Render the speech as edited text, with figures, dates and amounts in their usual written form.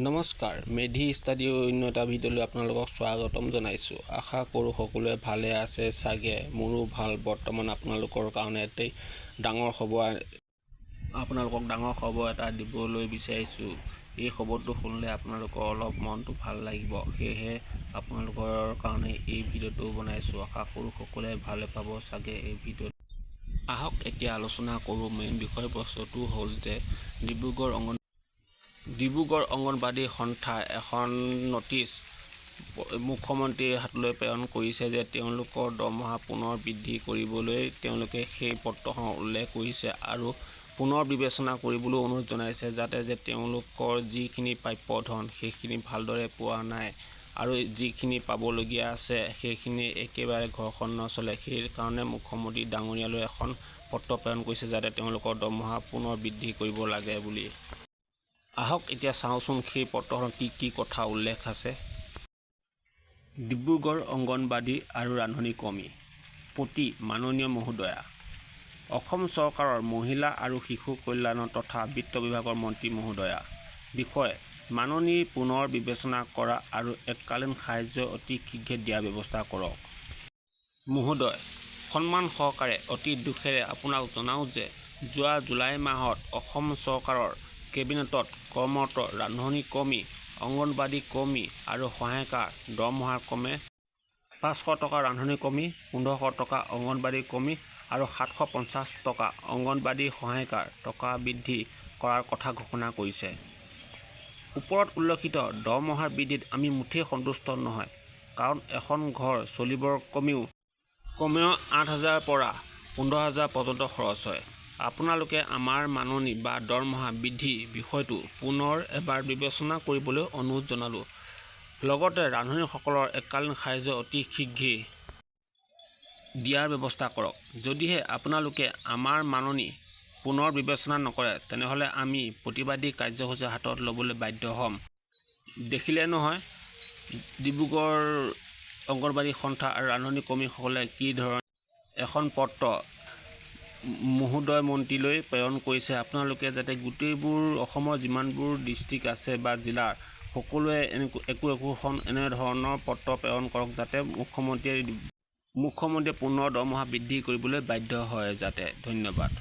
নমস্কাৰ মেধি ষ্টাডিও অন্য এটা ভিডিঅ'লৈ আপোনালোকক স্বাগতম জনাইছোঁ। আশা কৰোঁ সকলোৱে ভালে আছে চাগে। মোৰো ভাল। বৰ্তমান আপোনালোকৰ কাৰণে এটাই ডাঙৰ খবৰ এটা দিবলৈ বিচাৰিছোঁ। এই খবৰটো শুনিলে আপোনালোকৰ অলপ মনটো ভাল লাগিব। সেয়েহে আপোনালোকৰ কাৰণে এই ভিডিঅ'টো বনাইছোঁ। আশা কৰোঁ সকলোৱে ভালে পাব চাগে এই ভিডিঅ'টো। আহক এতিয়া আলোচনা কৰোঁ। মেইন বিষয়বস্তুটো হ'ল যে ডিব্ৰুগড় অংগনবাদী সন্থাই এখন নটিচ মুখ্যমন্ত্ৰীৰ হাতলৈ প্ৰেৰণ কৰিছে যে তেওঁলোকৰ দৰমহা পুনৰ বৃদ্ধি কৰিবলৈ তেওঁলোকে সেই পত্ৰখনত উল্লেখ কৰিছে আৰু পুনৰ বিবেচনা কৰিবলৈ অনুৰোধ জনাইছে যাতে তেওঁলোকৰ যিখিনি প্ৰাপ্য ধন সেইখিনি ভালদৰে পোৱা নাই আৰু যিখিনি পাবলগীয়া আছে সেইখিনি একেবাৰে ঘৰখন নচলে। সেইকাৰণে মুখ্যমন্ত্ৰী ডাঙৰীয়ালৈ এখন পত্ৰ প্ৰেৰণ কৰিছে যাতে তেওঁলোকৰ দৰমহা পুনৰ বৃদ্ধি কৰিব লাগে বুলি। আহক এতিয়া চাওঁচোন সেই পত্ৰখনত কি কথা উল্লেখ আছে। ডিব্ৰুগড় অংগনবাদী আৰু ৰান্ধনী কৰ্মী প্ৰতি মাননীয় মহোদয়া, অসম চৰকাৰৰ মহিলা আৰু শিশু কল্যাণ তথা বিত্ত বিভাগৰ মন্ত্ৰী মহোদয়া, বিষয়ে মাননী পুনৰ বিবেচনা কৰা আৰু এককালীন সাহায্য অতি শীঘ্ৰে দিয়াৰ ব্যৱস্থা কৰক। মহোদয়, সন্মান সহকাৰে অতি দুখেৰে আপোনাক জনাওঁ যে যোৱা জুলাই মাহত অসম চৰকাৰৰ কেবিনেটত কৰ্মৰত ৰান্ধনী কৰ্মী, অংগনবাদী কৰ্মী আৰু সহায়িকাৰ দৰমহা ক্ৰমে 500 টকা ৰান্ধনী কৰ্মী, 1500 টকা অংগনবাদী কৰ্মী আৰু 750 টকা অংগনবাদী সহায়িকাৰ টকা বৃদ্ধি কৰাৰ কথা ঘোষণা কৰিছে। ওপৰত উল্লেখিত দৰমহাৰ বৃদ্ধিত আমি মুঠেই সন্তুষ্ট নহয়, কাৰণ এখন ঘৰ চলিবৰ কমেও 8,000 পৰা 15,000 পৰ্যন্ত খৰচ হয়। আপোনালোকে আমাৰ মাননী বা দৰমহা বৃদ্ধি বিষয়টো পুনৰ এবাৰ বিবেচনা কৰিবলৈ অনুৰোধ জনালোঁ। লগতে ৰান্ধনীসকলৰ এককালীন সাহায্য অতি শীঘ্ৰেই দিয়াৰ ব্যৱস্থা কৰক। যদিহে আপোনালোকে আমাৰ মাননী পুনৰ বিবেচনা নকৰে তেনেহ'লে আমি প্ৰতিবাদী কাৰ্যসূচী হাতত ল'বলৈ বাধ্য হ'ম। দেখিলে নহয় ডিব্ৰুগড় অংগনবাদী সন্থা আৰু ৰান্ধনী কৰ্মীসকলে কি ধৰণে এখন পত্ৰ মহোদয় মন্ত্ৰীলৈ প্ৰেৰণ কৰিছে। আপোনালোকে যাতে গোটেইবোৰ অসমৰ যিমানবোৰ ডিষ্ট্ৰিক্ট আছে বা জিলাৰ সকলোৱে একোখন এনেধৰণৰ পত্ৰ প্ৰেৰণ কৰক যাতে মুখ্যমন্ত্ৰীয়ে পুনৰ দৰমহা বৃদ্ধি কৰিবলৈ বাধ্য হয় যাতে। ধন্যবাদ।